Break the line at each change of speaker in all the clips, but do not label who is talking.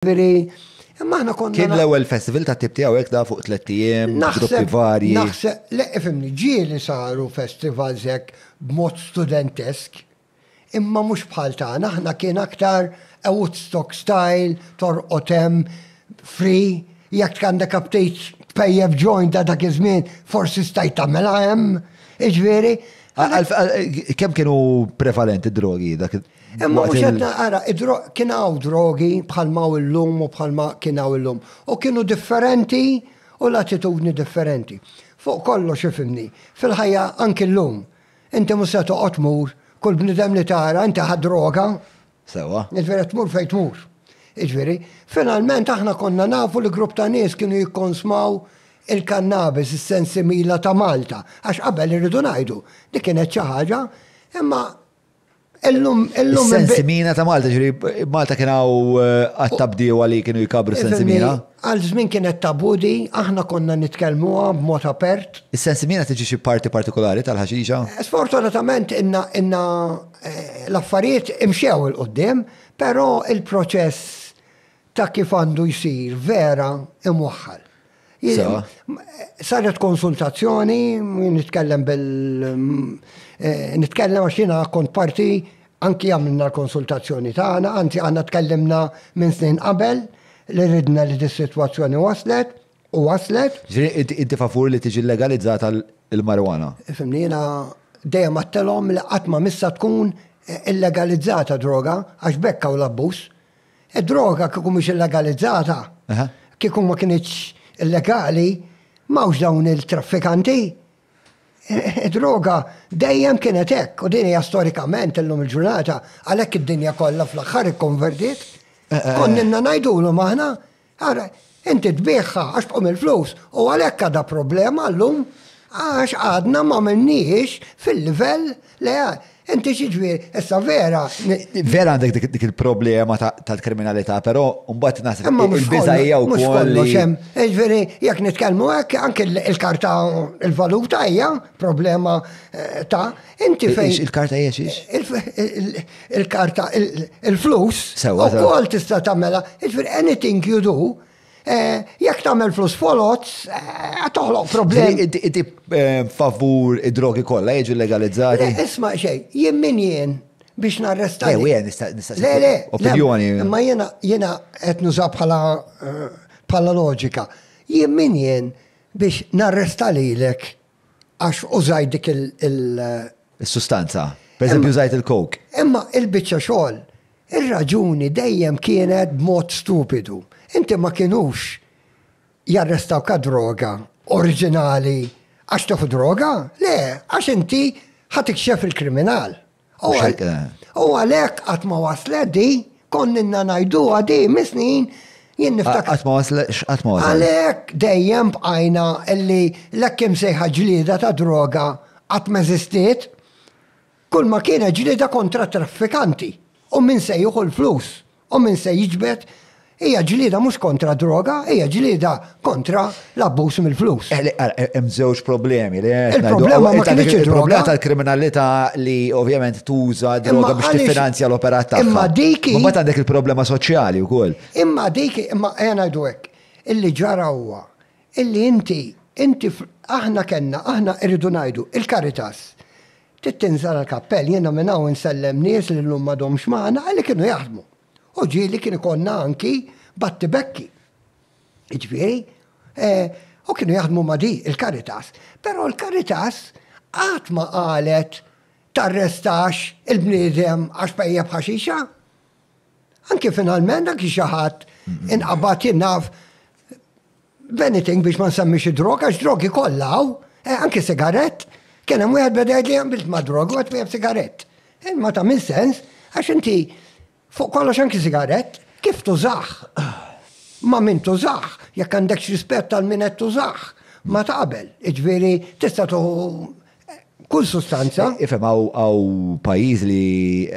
Imma aħna konna.
Kien l-ewwel festival ta' tip tiegħu hekk da fuq 3 ijiem, gruppi varji.
Naħseb ifhimni, ġieli saru festivals hekk b'mod studentesk, imma mhux bħal tagħna, aħna kien aktar Woodstock style, torqod hemm free, jekk għandek update pejjeb joint ta' dak iż-żmien, forsi stajt tagħmelha hemm, jiġifieri.
Kemm kienu prevalenti drogi dak?
Imma mhux qed nara, kien hawn drogi bħalma illum u bħalma kien hawn illum. U kienu differenti u l-attitudni differenti. Fuq kollox ifhimni, fil-ħajja anke llum. Inti mhux se toqgħod tmur, kull bniedem li tara inti ħad droga.
Sewa.
Jiġifieri tmur fejn tmur. Jiġifieri, finalment aħna konna nafu li grupp ta' nies kienu jikkonsmaw il-kannabis, is-sensimila ta' Malta. Għax qabel irridu ngħidu, dik kienet xi ħaġa, imma illum.
Sensimina ta' Malta, ġiri Malta kienaw għattabdiju għalli kienu jikabru sensimina?
Għal żmien kienet tabudi, aħna konna nitkellmuha b'mod apert.
Is-sensimina tiġi xi parti partikolari tal-ħaxixa?
Sfortunatament inna l-affarijiet imxew il-qoddim, però il-proċess ta' kif għandu jsir vera imwaħħal. Saret konsultazzjoni, nitkellem nitkellem għax jiena kont parti anki għamilna l-konsultazzjoni tagħna, anzi għandna tkellimna minn snin qabel li ridna li dis-sitwazzjoni waslet.
Inti favur li tiġi legalizzata l-marijuana?
Fimni, jiena dejjem għattelhom li qatt ma missa tkun illegalizzata droga għax bekka u l-abbuż. Id-droga kieku mhux illegalizzata, kieku ma kienx illegali, mawx dawn il-traffikanti. Droga dejjem kienet hekk, u din hija storikament illum il-ġurnata għalhekk id-dinja kollha fl-aħħar ikkonvertiet. Konninna ngħidulhom aħna, ara inti tbieħħa għax tqum il-flus u għalhekk għadha problema llum għax għadna ma minniex fil-livell li inti xiġifieri, issa vera.
Vera għandek dik il-problema tal-kriminalità, però mbagħad naħseb il-biża hija wkoll.
Jiġifieri jekk nitkellmu hekk anke il-karta il-valuta hija problema ta' inti fejn.
Il-karta hija xiex?
Il-karta il-flus ukoll tista' tagħmilha. Jiġifieri anything you do, jekk tagħmel flus folots, toħloq problemi.
Inti favur id-drogi kollha jiġu legalizzati?
Isma' xejn, jien biex narresta.
Le, opinjoni.
Ma jiena qed nuża bħala loġika. Jien biex narresta lilek għax użajt dik
il-sustanza. Per eżempju użajt il-coke.
Imma il-biċċa xogħol, ir-raġuni dejjem kienet b'mod stupidu. Inti ma kienux jarrestaw ka droga oriġinali għax tafu droga? Le, għax inti ħatikxef il-kriminal. U għalek għat ma waslet di, konninna najdu għadi misnin jien niftakar.
Għat ma waslet?
Għalek dejjem bqajna illi l-ekkim sejħa ġlida ta' droga għat meżistiet, kull ma kiena ġlida kontra traffikanti. U min sejjuħu l-flus, u min sejjġbet. Ija ġlida mux kontra droga, ija ġlida kontra l-abbus mill-flus.
Hemm żewġ problemi.
Il-problema ma kienx il-droga.
Il-problema tal-kriminalità li ovvjament tuża droga biex tiffinanzja l-operat tagħha.
Imma diki.
Ma għandek il-problema soċjali wkoll.
Imma diki, imma ngħidu hekk. Illi ġara huwa, illi inti aħna irridu ngħidu il-Karitas. Tittinżal l-kappell, jiena minn hawn insellem nies li llum m'għadhomx magħna għalli kienu jaħdmu. U ġieli kien ikonna anki batti bekki. Iġifieri, u kienu jaħdmu ma' di il-Karitas. Però l-Karitas qatt ma qalet tarrestax il-bniedem għax pejjeb ħaxixa. Anki finalment anki xi ħadd inqabad jinnaf b'anything biex ma nsemmix id-droga, għax drogi kollha hawn, anki sigarett. Kien hemm wieħed beda li għamilt ma' droga u qed pejjeb sigarett. Ma tagħmel sens għax inti fuq kollox anki sigarett, kif tużaħ? Ma min tużaħ, jekk għandekx rispett għal min qed tużaħ, ma taqbel. Iġifieri tista' kull sustanza.
Ifhem hawn pajjiż li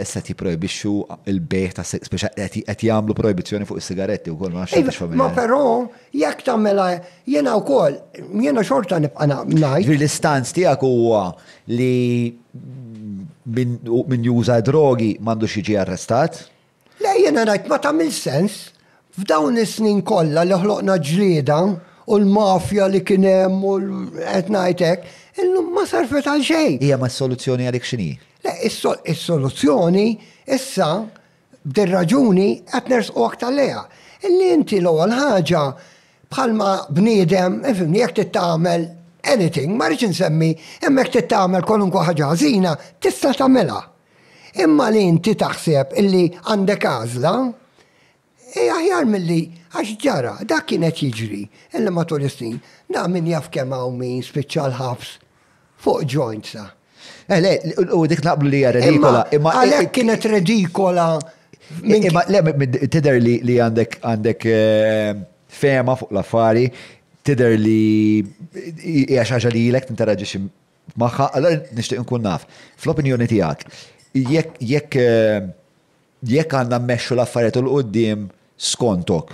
issa jipprojbixxu il-bejħ ta' speċa qed jagħmlu projbizzjoni fuq is-sigaretti wkoll ma nafx familja.
Ma però jekk tagħmilha jiena wkoll, jiena xorta nibqa' ngħid.
L-istanz tiegħek huwa li min juża drogi m'għandux jiġi arrestat?
Le, jena najt ma tamil sens, f'dawn is-snin kollha li ħloqna ġlieda u l-mafja li kien hemm u qed ngħidlek, illum ma sarfet għal xejn.
Hija ma s-soluzzjoni għalik x'inhi?
Le, is-soluzzjoni issa b'din raġuni qed nersqu aktar leha. Illi inti l-ewwel ħaġa bħalma bniedem, ifhimni jekk titagħmel anything, ma rridx insemmi, imma jekk titagħmel kwalunkwe ħaġa ħażina, tista' tagħmilha. Imma li inti taħseb illi għandek għażla, aħjar milli għax ġara, dak kienet jiġri, illi matul is-snin, da min jaf kemm hawn min spiċċa l-ħabs fuq jointsa.
Le, u dik naqblu li hija redikola.
Imma għalhekk kienet redikola.
Imma le, tidher li għandek fema fuq l-affari, tidher li hija xi ħaġa li ilek tinteraġixxi magħha, allura nixtieq nkun naf. Fl-opinjoni tiegħek, jekk għandna mmexxu l-affarijiet u l-qudiem skontok,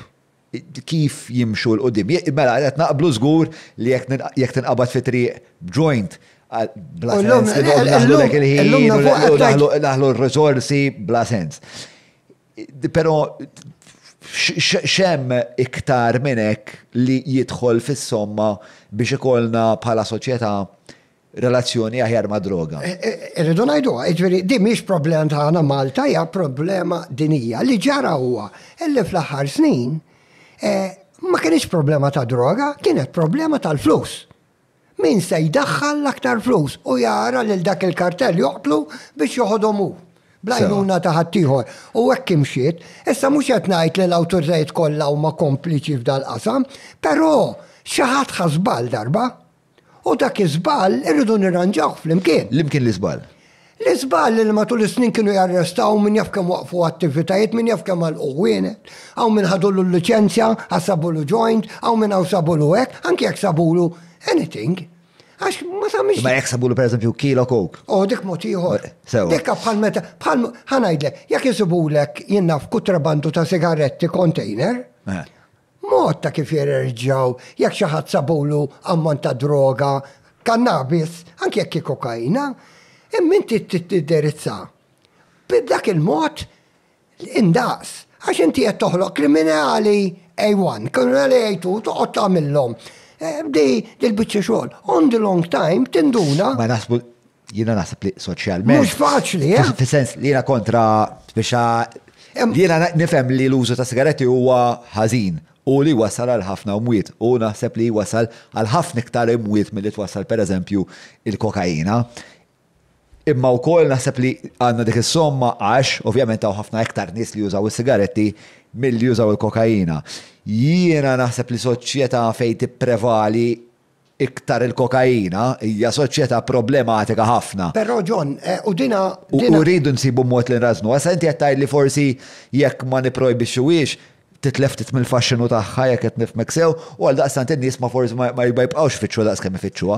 kif jimxu l-qudiem? Mela, qed naqblu żgur li jekk tinqabad fi triq joint bla sens li naħlu lek il-ħin u naħlu r-risorsi bla sens. Però xem iktar minn hekk li jidħol fis-somma biex ikollna bħala soċjetà relazzjoni aħjar ma' droga.
Irridu ngħiduha, jiġifieri di mhix problema tagħna Malta, hija problema dinija. Li ġara huwa illi fl-aħħar snin ma kienx problema ta' droga, kienet problema tal-flus. Min se jdaħħal l-aktar flus u jara lil dak il-kartell joqtlu biex joħodhom hu. Blajnuna ta' ħaddieħor. U hekk imxiet, issa mhux qed ngħid li l-awtoritajiet kollha huma kompliċi f'dal-qasam, però xi ħadd ħasbal darba. U dak iżbal irridu nirranġaw fl-imkien.
L-imkien l-iżbal?
L-iżbal li matul is-snin kienu jarrestaw min jaf kemm waqfu attivitajiet, min jaf kemm għalqu wienet, hawn min ħadullu l-liċenzja, għasabulu joint, hawn min hawn sabulu hekk, anke jekk sabulu anything. Għax ma samiex.
Ma jekk sabulu pereżempju kilo coke.
Dik mod ieħor. Dekka bħal meta bħal ħanajdlek, jekk isibulek jien naf kutrabandu ta' sigaretti container. Mod ta' kif jerġgħu jekk xi ħadd sabulu ammont ta' droga, kannabis, anke jekk kokaina, imma inti tidderizza. B'dak il-mod indaqs, għax inti qed toħloq kriminali A1, kriminali A2 toqgħod tagħmilhom. Bdej dil-biċċa xogħol. On the long time tinduna.
Ma naħsbu jiena naħseb li soċjalment.
Mhux faċli,
Fis-sens li jiena kontra biex jiena nifhem li l-użu ta' sigaretti huwa ħażin u li wasal għal ħafna mwiet u naħseb li wasal għal ħafna iktar imwiet milli twassal pereżempju il-kokaina. Imma wkoll naħseb li għandna dik is-somma għax ovvjament hawn ħafna iktar nies li jużaw is-sigaretti milli jużaw il-kokaina. Jiena naħseb li soċjetà fejn tipprevali iktar il-kokaina hija soċjetà problematika ħafna.
Però John, u dina.
U rridu nsibu mod li nrażnu. Għasa inti qed tgħid li forsi jekk ma nipprojbixxuhiex titleftit mill-faxxinu tagħha jekk qed nifhmek sew u għal daqstant in-nies ma forsi ma jibqgħux fittxu daqskemm ifittxuha.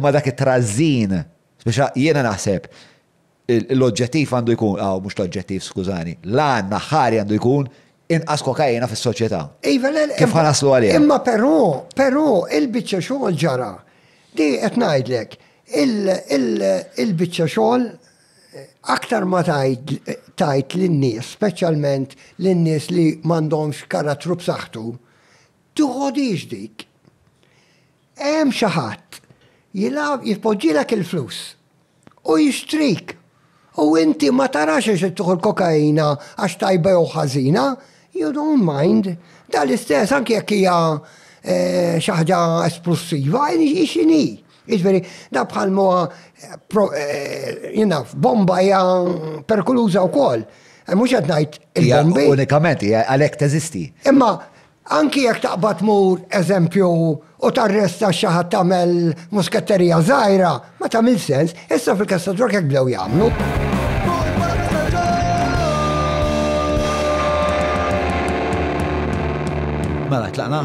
Imma dak it-trażin biex jiena naħseb l-oġġettiv għandu jkun, mhux l-oġġettiv skużani, l-għan naħħari għandu jkun inqas kokaina fis-soċjetà. Kif ħanaslu għalija?
Imma però il-biċċa xogħol ġara. Di qed ngħidlek, il-biċċa xogħol aktar ma tajt lin-nies, speċjalment lin-nies li m'għandhomx karattru b'saħħtu, tuħodix dik. Hemm xi ħadd jippoġġilek il-flus u jixtrik. U inti ma tarax eċ tuħu l-kokaina għax tajba jew ħażina, you don't mind. Dal-istess anke jekk hija xi ħaġa esplussiva, x'inhi. Jiġifieri da bħal bomba hija perkoluża wkoll. Mhux qed ngħid il-bombi.
Unikament hija għalhekk teżisti.
Imma anki jekk taqbad mur eżempju u tarresta xi ħadd tagħmel musketterija żgħira, ma tagħmel sens, issa fil-kassa drog hekk bdew jagħmlu.
Mela tlaqna.